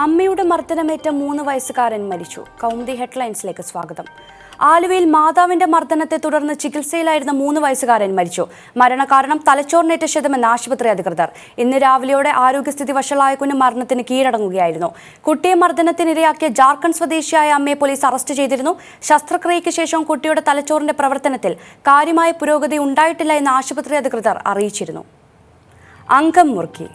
അമ്മയുടെ മർദ്ദനമേറ്റ 3 വയസ്സുകാരൻ മരിച്ചു. കൗമുദി ഹെഡ്ലൈൻസിലേക്ക് സ്വാഗതം. ആലുവയിൽ മാതാവിന്റെ മർദ്ദനത്തെ തുടർന്ന് ചികിത്സയിലായിരുന്ന 3 വയസ്സുകാരൻ മരിച്ചു. മരണകാരണം തലച്ചോറിനേറ്റ ക്ഷതമെന്ന് ആശുപത്രി അധികൃതർ. ഇന്ന് രാവിലെയോടെ ആരോഗ്യസ്ഥിതി വഷളായ കുഞ്ഞ് മരണത്തിന് കീഴടങ്ങുകയായിരുന്നു. കുട്ടിയെ മർദ്ദനത്തിനിരയാക്കിയ ജാർഖണ്ഡ് സ്വദേശിയായ അമ്മയെ പോലീസ് അറസ്റ്റ് ചെയ്തിരുന്നു. ശസ്ത്രക്രിയയ്ക്ക് ശേഷം കുട്ടിയുടെ തലച്ചോറിന്റെ പ്രവർത്തനത്തിൽ കാര്യമായ പുരോഗതി ഉണ്ടായിട്ടില്ല എന്ന് ആശുപത്രി അധികൃതർ അറിയിച്ചിരുന്നു. അംഗം മുറുക്കി.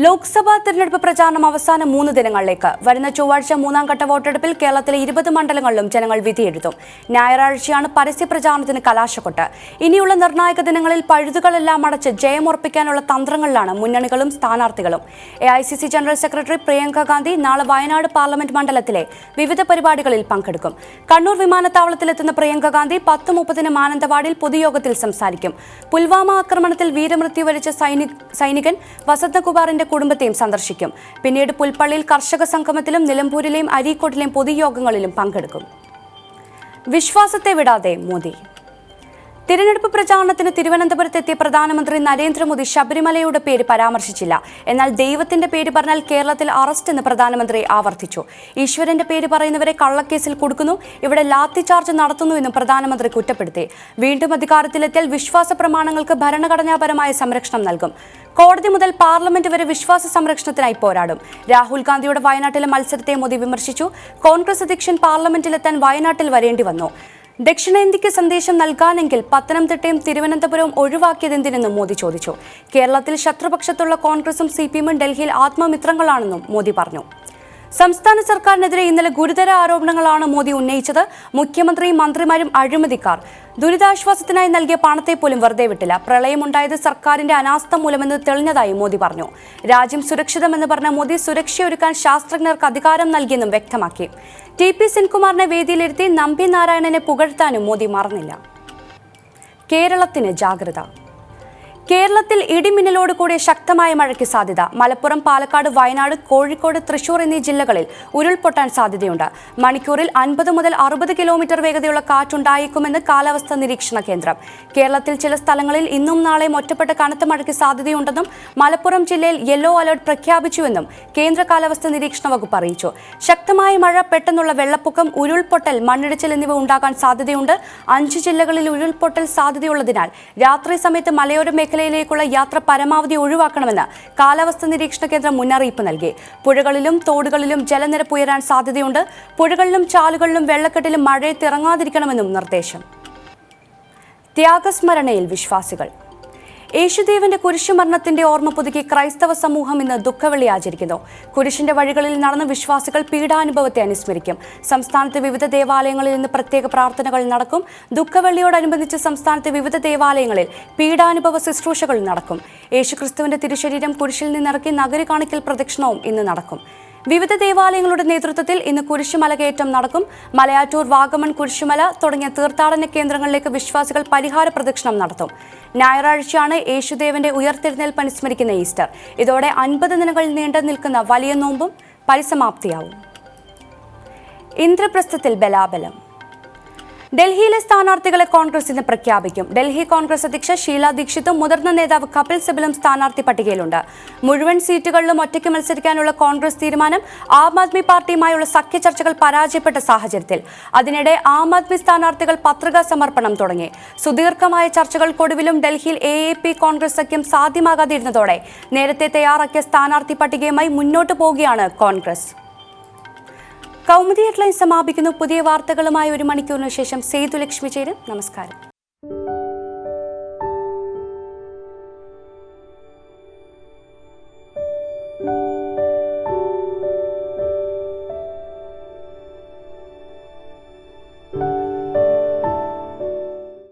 ലോക്സഭാ തെരഞ്ഞെടുപ്പ് പ്രചാരണം അവസാന 3 ദിനങ്ങളിലേക്ക്. വരുന്ന ചൊവ്വാഴ്ച 3ാം ഘട്ട വോട്ടെടുപ്പിൽ കേരളത്തിലെ 20 മണ്ഡലങ്ങളിലും ജനങ്ങൾ വിധിയെഴുതും. ഞായറാഴ്ചയാണ് പരസ്യ പ്രചാരണത്തിന് കലാശക്കൊട്ട്. ഇനിയുള്ള നിർണായക ദിനങ്ങളിൽ പഴുതുകളെല്ലാം അടച്ച് ജയമുറപ്പിക്കാനുള്ള തന്ത്രങ്ങളിലാണ് മുന്നണികളും സ്ഥാനാർത്ഥികളും. AICC general secretary Priyanka Gandhi നാളെ വയനാട് പാർലമെന്റ് മണ്ഡലത്തിലെ വിവിധ പരിപാടികളിൽ പങ്കെടുക്കും. കണ്ണൂർ വിമാനത്താവളത്തിലെത്തുന്ന പ്രിയങ്ക ഗാന്ധി 10:30 മാനന്തവാടിയിൽ പൊതുയോഗത്തിൽ സംസാരിക്കും. പുൽവാമ ആക്രമണത്തിൽ വീരമൃത്യു വരിച്ച സൈനികൻ വസന്തകുമാറിന്റെ കുടുംബത്തെയും സന്ദർശിക്കും. പിന്നീട് പുൽപ്പള്ളിയിൽ കർഷക സംഗമത്തിലും നിലമ്പൂരിലെയും അരീക്കോട്ടിലെയും പൊതുയോഗങ്ങളിലും പങ്കെടുക്കും. വിശ്വാസത്തെ വിടാതെ മോദി. തിരഞ്ഞെടുപ്പ് പ്രചാരണത്തിന് തിരുവനന്തപുരത്തെത്തിയ പ്രധാനമന്ത്രി നരേന്ദ്രമോദി ശബരിമലയുടെ പേര് പരാമർശിച്ചില്ല. എന്നാൽ ദൈവത്തിന്റെ പേര് പറഞ്ഞാൽ കേരളത്തിൽ അറസ്റ്റ് എന്ന് പ്രധാനമന്ത്രി ആവർത്തിച്ചു. ഈശ്വരന്റെ പേര് പറയുന്നവരെ കള്ളക്കേസിൽ കൊടുക്കുന്നു, ഇവിടെ ലാത്തി ചാർജ് നടത്തുന്നുവെന്നും പ്രധാനമന്ത്രി കുറ്റപ്പെടുത്തി. വീണ്ടും അധികാരത്തിലെത്തിയാൽ വിശ്വാസ പ്രമാണങ്ങൾക്ക് ഭരണഘടനാപരമായ സംരക്ഷണം നൽകും. കോടതി മുതൽ പാർലമെന്റ് വരെ വിശ്വാസ സംരക്ഷണത്തിനായി പോരാടും. രാഹുൽ ഗാന്ധിയുടെ വയനാട്ടിലെ മത്സരത്തെ മോദി വിമർശിച്ചു. കോൺഗ്രസ് അധ്യക്ഷൻ പാർലമെന്റിലെത്താൻ വയനാട്ടിൽ വരേണ്ടി വന്നു. ദക്ഷിണേന്ത്യക്ക് സന്ദേശം നൽകാനെങ്കിൽ പത്തനംതിട്ടയും തിരുവനന്തപുരവും ഒഴിവാക്കിയതെന്തിനെന്നും മോദി ചോദിച്ചു. കേരളത്തിൽ ശത്രുപക്ഷത്തുള്ള കോൺഗ്രസും CPM-ഉം ഡൽഹിയിൽ ആത്മമിത്രങ്ങളാണെന്നും മോദി പറഞ്ഞു. സംസ്ഥാന സർക്കാരിനെതിരെ ഇന്നലെ ഗുരുതര ആരോപണങ്ങളാണ് മോദി ഉന്നയിച്ചത്. മുഖ്യമന്ത്രിയും മന്ത്രിമാരും അഴിമതിക്കാർ. ദുരിതാശ്വാസത്തിനായി നൽകിയ പണത്തെ പോലും വെറുതെ വിട്ടില്ല. പ്രളയമുണ്ടായത് സർക്കാരിന്റെ അനാസ്ഥ മൂലമെന്ന് തെളിഞ്ഞതായി മോദി പറഞ്ഞു. രാജ്യം സുരക്ഷിതമെന്ന് പറഞ്ഞ മോദി സുരക്ഷയൊരുക്കാൻ ശാസ്ത്രജ്ഞർക്ക് അധികാരം നൽകിയെന്നും വ്യക്തമാക്കി. TP സെൻകുമാറിനെ വേദിയിലിരുത്തി നമ്പി നാരായണനെ പുകഴ്ത്താനും മോദി മറന്നില്ല. കേരളത്തിന് ജാഗ്രത. കേരളത്തിൽ ഇടിമിന്നലോട് കൂടിയ ശക്തമായ മഴയ്ക്ക് സാധ്യത. മലപ്പുറം, പാലക്കാട്, വയനാട്, കോഴിക്കോട്, തൃശൂർ എന്നീ ജില്ലകളിൽ ഉരുൾപൊട്ടാൻ സാധ്യതയുണ്ട്. മണിക്കൂറിൽ 50 മുതൽ 60 കിലോമീറ്റർ വേഗതയുള്ള കാറ്റുണ്ടായേക്കുമെന്ന് കാലാവസ്ഥാ നിരീക്ഷണ കേന്ദ്രം. കേരളത്തിൽ ചില സ്ഥലങ്ങളിൽ ഇന്നും നാളെയും ഒറ്റപ്പെട്ട കനത്ത മഴയ്ക്ക് സാധ്യതയുണ്ടെന്നും മലപ്പുറം ജില്ലയിൽ യെല്ലോ അലർട്ട് പ്രഖ്യാപിച്ചുവെന്നും കേന്ദ്ര കാലാവസ്ഥാ നിരീക്ഷണ വകുപ്പ് അറിയിച്ചു. ശക്തമായ മഴ, പെട്ടെന്നുള്ള വെള്ളപ്പൊക്കം, ഉരുൾപൊട്ടൽ, മണ്ണിടിച്ചിൽ എന്നിവ ഉണ്ടാകാൻ സാധ്യതയുണ്ട്. 5 ജില്ലകളിൽ ഉരുൾപൊട്ടൽ സാധ്യതയുള്ളതിനാൽ രാത്രി സമയത്ത് മലയോര മേഖലയിലേക്കുള്ള യാത്ര പരമാവധി ഒഴിവാക്കണമെന്ന് കാലാവസ്ഥാ നിരീക്ഷണ കേന്ദ്രം മുന്നറിയിപ്പ് നൽകി. പുഴകളിലും തോടുകളിലും ജലനിരപ്പ് ഉയരാൻ സാധ്യതയുണ്ട്. പുഴകളിലും ചാലുകളിലും വെള്ളക്കെട്ടിലും മഴയത്ത് ഇറങ്ങാതിരിക്കണമെന്നും നിർദ്ദേശം. ത്യാഗസ്മരണയിൽ വിശ്വാസികൾ. യേശുദേവന്റെ കുരിശുമരണത്തിന്റെ ഓർമ്മ പുതുക്കി ക്രൈസ്തവ സമൂഹം ഇന്ന് ദുഃഖവെള്ളി ആചരിക്കുന്നു. കുരിശിന്റെ വഴികളിൽ നടന്ന വിശ്വാസികൾ പീഡാനുഭവത്തെ അനുസ്മരിക്കും. സംസ്ഥാനത്തെ വിവിധ ദേവാലയങ്ങളിൽ ഇന്ന് പ്രത്യേക പ്രാർത്ഥനകൾ നടക്കും. ദുഃഖവെള്ളിയോടനുബന്ധിച്ച് സംസ്ഥാനത്തെ വിവിധ ദേവാലയങ്ങളിൽ പീഡാനുഭവ ശുശ്രൂഷകൾ നടക്കും. യേശുക്രിസ്തുവിന്റെ തിരുശരീരം കുരിശിൽ നിന്നിറക്കി നഗരി കാണിക്കൽ പ്രദക്ഷിണവും ഇന്ന് നടക്കും. വിവിധ ദേവാലയങ്ങളുടെ നേതൃത്വത്തിൽ ഇന്ന് കുരിശുമലകയറ്റം നടക്കും. മലയാറ്റൂർ, വാഗമൺ, കുരിശുമല തുടങ്ങിയ തീർത്ഥാടന കേന്ദ്രങ്ങളിലേക്ക് വിശ്വാസികൾ പരിഹാര പ്രദക്ഷിണം നടത്തും. ഞായറാഴ്ചയാണ് യേശുദേവന്റെ ഉയർത്തെഴുന്നേൽപ്പ് അനുസ്മരിക്കുന്ന ഈസ്റ്റർ. ഇതോടെ 50 ദിനങ്ങൾ നീണ്ടു നിൽക്കുന്ന വലിയ നോമ്പും പരിസമാപ്തിയാവും. ഇന്ദ്രപ്രസ്ഥത്തിൽ ബലാബലം. ഡൽഹിയിലെ സ്ഥാനാർത്ഥികളെ കോൺഗ്രസ് ഇന്ന് പ്രഖ്യാപിക്കും. ഡൽഹി കോൺഗ്രസ് അധ്യക്ഷ ഷീല ദീക്ഷിതും മുതിർന്ന നേതാവ് കപിൽ സിബലും സ്ഥാനാർത്ഥി പട്ടികയിലുണ്ട്. മുഴുവൻ സീറ്റുകളിലും ഒറ്റയ്ക്ക് മത്സരിക്കാനുള്ള കോൺഗ്രസ് തീരുമാനം ആം ആദ്മി പാർട്ടിയുമായുള്ള സഖ്യ ചർച്ചകൾ പരാജയപ്പെട്ട സാഹചര്യത്തിൽ. അതിനിടെ ആം ആദ്മി സ്ഥാനാർത്ഥികൾ പത്രികാ സമർപ്പണം തുടങ്ങി. സുദീർഘമായ ചർച്ചകൾക്കൊടുവിലും ഡൽഹിയിൽ AAP കോൺഗ്രസ് സഖ്യം സാധ്യമാകാതിരുന്നതോടെ നേരത്തെ തയ്യാറാക്കിയ സ്ഥാനാർത്ഥി പട്ടികയുമായി മുന്നോട്ടു പോവുകയാണ് കോൺഗ്രസ്. കൗമുദി ഹെഡ്ലൈൻസ് സമാപിക്കുന്നു. പുതിയ വാർത്തകളുമായി 1 മണിക്കൂറിന് ശേഷം സേതു ലക്ഷ്മി ചേരും. നമസ്കാരം.